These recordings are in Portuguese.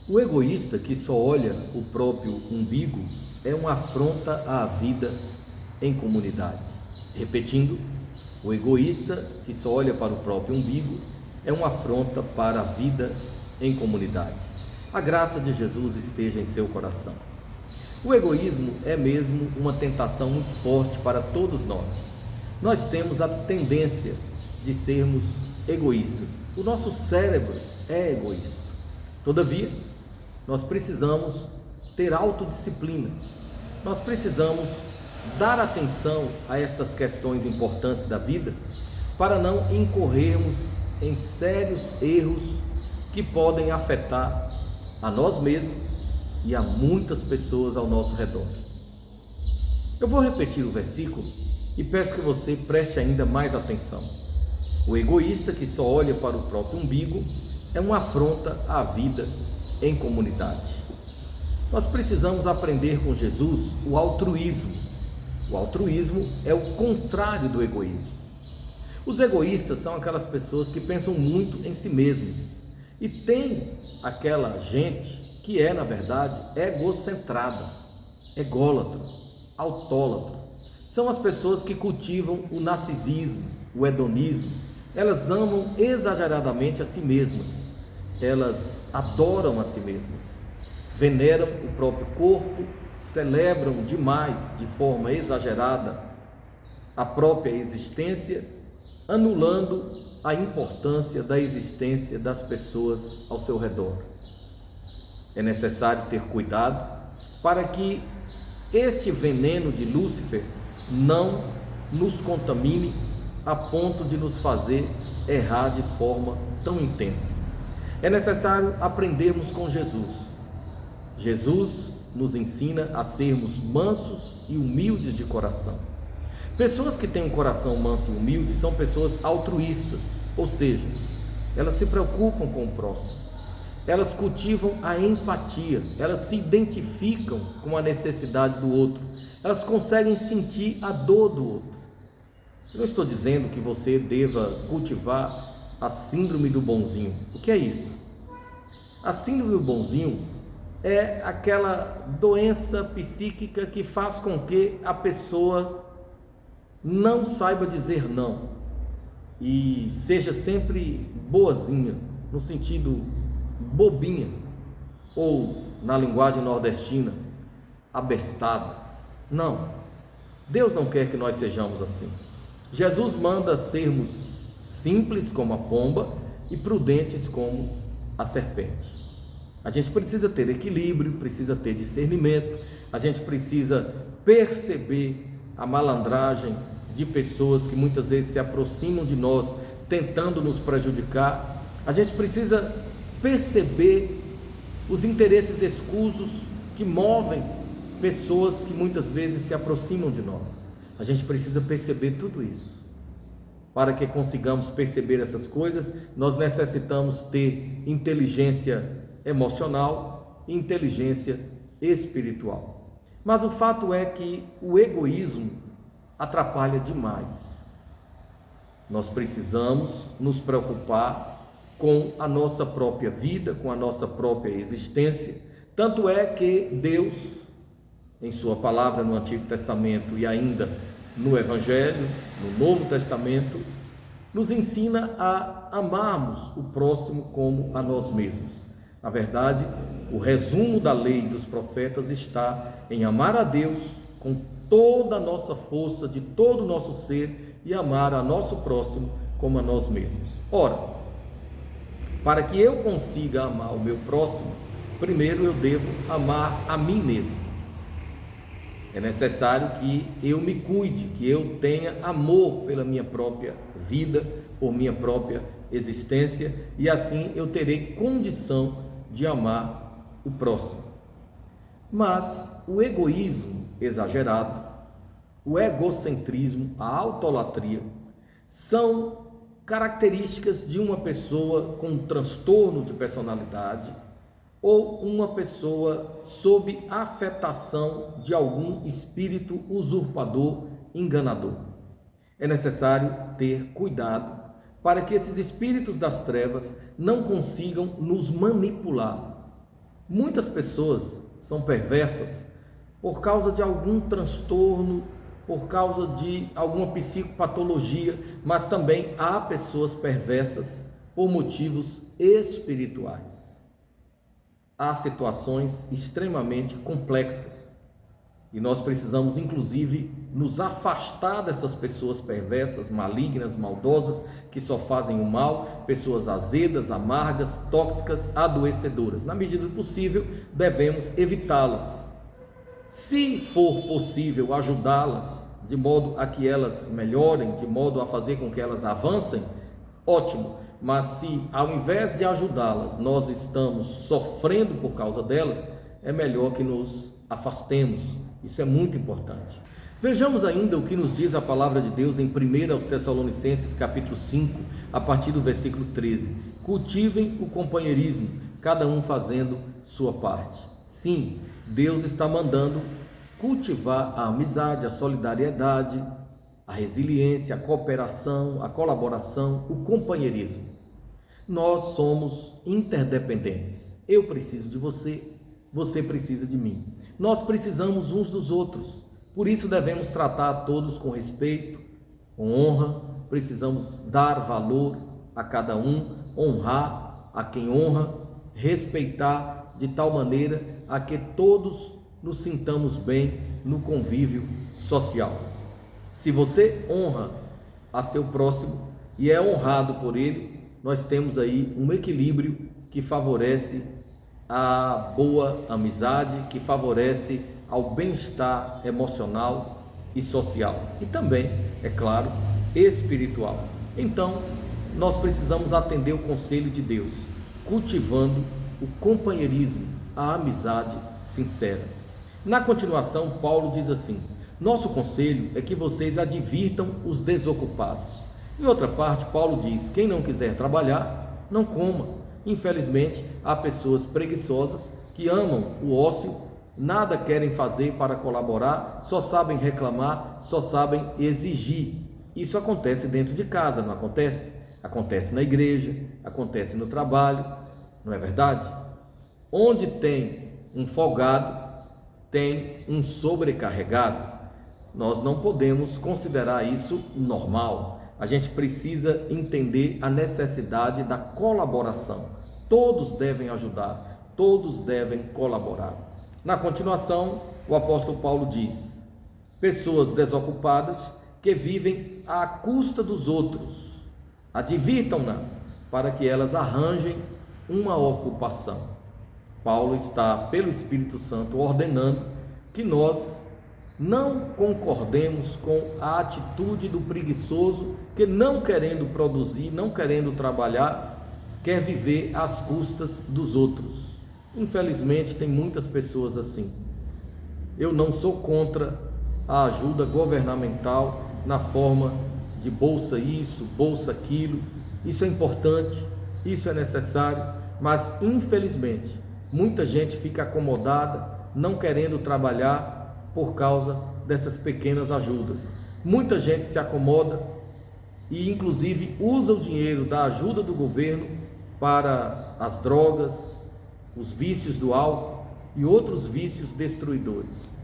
O egoísta que só olha o próprio umbigo é uma afronta à vida em comunidade. Repetindo, o egoísta que só olha para o próprio umbigo é uma afronta para a vida em comunidade. A graça de Jesus esteja em seu coração. O egoísmo é mesmo uma tentação muito forte para todos nós. Nós temos a tendência de sermos egoístas. O nosso cérebro é egoísta. Todavia, nós precisamos ter autodisciplina. Nós precisamos dar atenção a estas questões importantes da vida para não incorrermos em sérios erros que podem afetar a nós mesmos e a muitas pessoas ao nosso redor. Eu vou repetir o versículo e peço que você preste ainda mais atenção. O egoísta que só olha para o próprio umbigo é uma afronta à vida em comunidade. Nós precisamos aprender com Jesus o altruísmo. O altruísmo é o contrário do egoísmo. Os egoístas são aquelas pessoas que pensam muito em si mesmas, e tem aquela gente que é, na verdade, egocentrada, ególatra, autólatra. São as pessoas que cultivam o narcisismo, o hedonismo. Elas amam exageradamente a si mesmas, elas adoram a si mesmas, veneram o próprio corpo, celebram demais, de forma exagerada, a própria existência, anulando a importância da existência das pessoas ao seu redor. É necessário ter cuidado para que este veneno de Lúcifer não nos contamine a ponto de nos fazer errar de forma tão intensa. É necessário aprendermos com Jesus. Jesus nos ensina a sermos mansos e humildes de coração. Pessoas que têm um coração manso e humilde são pessoas altruístas, ou seja, elas se preocupam com o próximo, elas cultivam a empatia, elas se identificam com a necessidade do outro, elas conseguem sentir a dor do outro. Eu não estou dizendo que você deva cultivar a síndrome do bonzinho. O que é isso? A síndrome do bonzinho é aquela doença psíquica que faz com que a pessoa não saiba dizer não e seja sempre boazinha, no sentido bobinha, ou na linguagem nordestina, abestada. Não, Deus não quer que nós sejamos assim. Jesus manda sermos simples como a pomba e prudentes como a serpente. A gente precisa ter equilíbrio, precisa ter discernimento, a gente precisa perceber a malandragem de pessoas que muitas vezes se aproximam de nós tentando nos prejudicar. A gente precisa perceber os interesses escusos que movem pessoas que muitas vezes se aproximam de nós. A gente precisa perceber tudo isso. Para que consigamos perceber essas coisas, nós necessitamos ter inteligência emocional e inteligência espiritual. Mas o fato é que o egoísmo atrapalha demais. Nós precisamos nos preocupar com a nossa própria vida, com a nossa própria existência. Tanto é que Deus, em sua palavra no Antigo Testamento e ainda no Evangelho, no Novo Testamento, nos ensina a amarmos o próximo como a nós mesmos. Na verdade, o resumo da lei e dos profetas está em amar a Deus com toda a nossa força, de todo o nosso ser, e amar a nosso próximo como a nós mesmos. Ora, para que eu consiga amar o meu próximo, primeiro eu devo amar a mim mesmo. É necessário que eu me cuide, que eu tenha amor pela minha própria vida, por minha própria existência, e assim eu terei condição de amar o próximo. Mas o egoísmo exagerado, o egocentrismo, a autolatria, são características de uma pessoa com transtorno de personalidade ou uma pessoa sob afetação de algum espírito usurpador, enganador. É necessário ter cuidado para que esses espíritos das trevas não consigam nos manipular. Muitas pessoas são perversas por causa de algum transtorno, por causa de alguma psicopatologia, mas também há pessoas perversas por motivos espirituais. Há situações extremamente complexas e nós precisamos, inclusive, nos afastar dessas pessoas perversas, malignas, maldosas, que só fazem o mal, pessoas azedas, amargas, tóxicas, adoecedoras. Na medida do possível, devemos evitá-las. Se for possível ajudá-las, de modo a que elas melhorem, de modo a fazer com que elas avancem, ótimo. Mas se ao invés de ajudá-las, nós estamos sofrendo por causa delas, é melhor que nos afastemos. Isso é muito importante. Vejamos ainda o que nos diz a palavra de Deus em 1 aos Tessalonicenses, capítulo 5, a partir do versículo 13. Cultivem o companheirismo, cada um fazendo sua parte. Sim, Deus está mandando cultivar a amizade, a solidariedade, a resiliência, a cooperação, a colaboração, o companheirismo. Nós somos interdependentes. Eu preciso de você, você precisa de mim. Nós precisamos uns dos outros. Por isso devemos tratar a todos com respeito, com honra. Precisamos dar valor a cada um, honrar a quem honra, respeitar de tal maneira a que todos nos sintamos bem no convívio social. Se você honra a seu próximo e é honrado por ele, nós temos aí um equilíbrio que favorece a boa amizade, que favorece ao bem-estar emocional e social e também, é claro, espiritual. Então, nós precisamos atender o conselho de Deus, cultivando o companheirismo, a amizade sincera. Na continuação, Paulo diz assim: nosso conselho é que vocês advirtam os desocupados. Em outra parte, Paulo diz: quem não quiser trabalhar, não coma. Infelizmente, há pessoas preguiçosas que amam o ócio, nada querem fazer para colaborar, só sabem reclamar, só sabem exigir. Isso acontece dentro de casa, não acontece? Acontece na igreja, acontece no trabalho, não é verdade? Onde tem um folgado, tem um sobrecarregado. Nós não podemos considerar isso normal. A gente precisa entender a necessidade da colaboração. Todos devem ajudar, todos devem colaborar. Na continuação, o apóstolo Paulo diz: pessoas desocupadas que vivem à custa dos outros, advirtam-nas para que elas arranjem uma ocupação. Paulo está, pelo Espírito Santo, ordenando que nós não concordemos com a atitude do preguiçoso que, não querendo produzir, não querendo trabalhar, quer viver às custas dos outros. Infelizmente, tem muitas pessoas assim. Eu não sou contra a ajuda governamental na forma de bolsa isso, bolsa aquilo. Isso é importante, isso é necessário, mas infelizmente muita gente fica acomodada, não querendo trabalhar por causa dessas pequenas ajudas. Muita gente se acomoda e inclusive usa o dinheiro da ajuda do governo para as drogas, os vícios do álcool e outros vícios destruidores.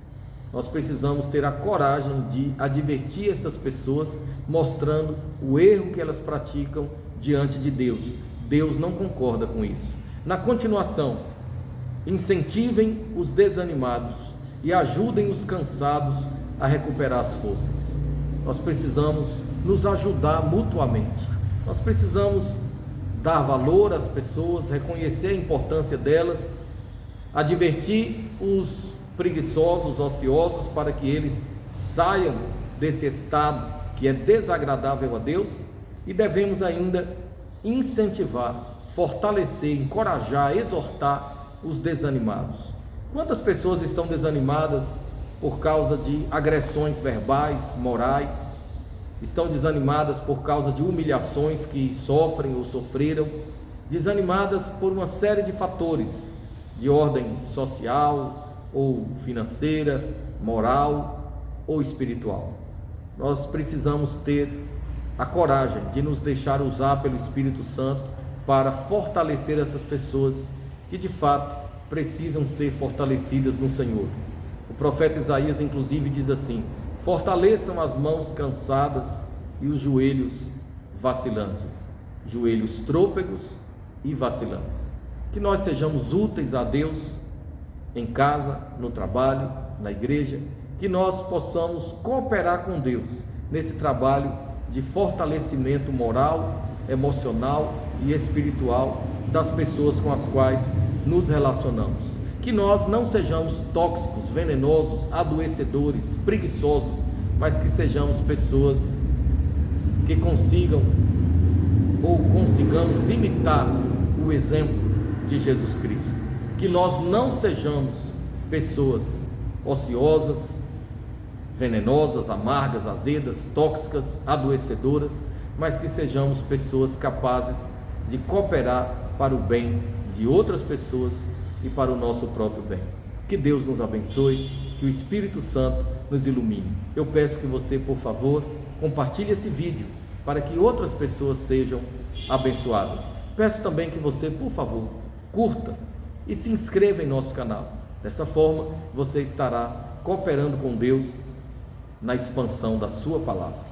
Nós precisamos ter a coragem de advertir estas pessoas, mostrando o erro que elas praticam diante de Deus. Deus não concorda com isso. Na continuação, incentivem os desanimados e ajudem os cansados a recuperar as forças. Nós precisamos nos ajudar mutuamente. Nós precisamos dar valor às pessoas, reconhecer a importância delas, advertir os preguiçosos, ociosos, para que eles saiam desse estado que é desagradável a Deus, e devemos ainda incentivar, fortalecer, encorajar, exortar os desanimados. Quantas pessoas estão desanimadas por causa de agressões verbais, morais? Estão desanimadas por causa de humilhações que sofrem ou sofreram, desanimadas por uma série de fatores de ordem social ou financeira, moral ou espiritual. Nós precisamos ter a coragem de nos deixar usar pelo Espírito Santo para fortalecer essas pessoas que de fato precisam ser fortalecidas no Senhor. O profeta Isaías inclusive diz assim: fortaleçam as mãos cansadas e os joelhos vacilantes, joelhos trôpegos e vacilantes. Que nós sejamos úteis a Deus em casa, no trabalho, na igreja, que nós possamos cooperar com Deus nesse trabalho de fortalecimento moral, emocional e espiritual das pessoas com as quais nos relacionamos. Que nós não sejamos tóxicos, venenosos, adoecedores, preguiçosos, mas que sejamos pessoas que consigamos imitar o exemplo de Jesus Cristo. Que nós não sejamos pessoas ociosas, venenosas, amargas, azedas, tóxicas, adoecedoras, mas que sejamos pessoas capazes de cooperar para o bem de outras pessoas e para o nosso próprio bem. Que Deus nos abençoe, que o Espírito Santo nos ilumine. Eu peço que você, por favor, compartilhe esse vídeo para que outras pessoas sejam abençoadas. Peço também que você, por favor, curta e se inscreva em nosso canal. Dessa forma, você estará cooperando com Deus na expansão da sua palavra.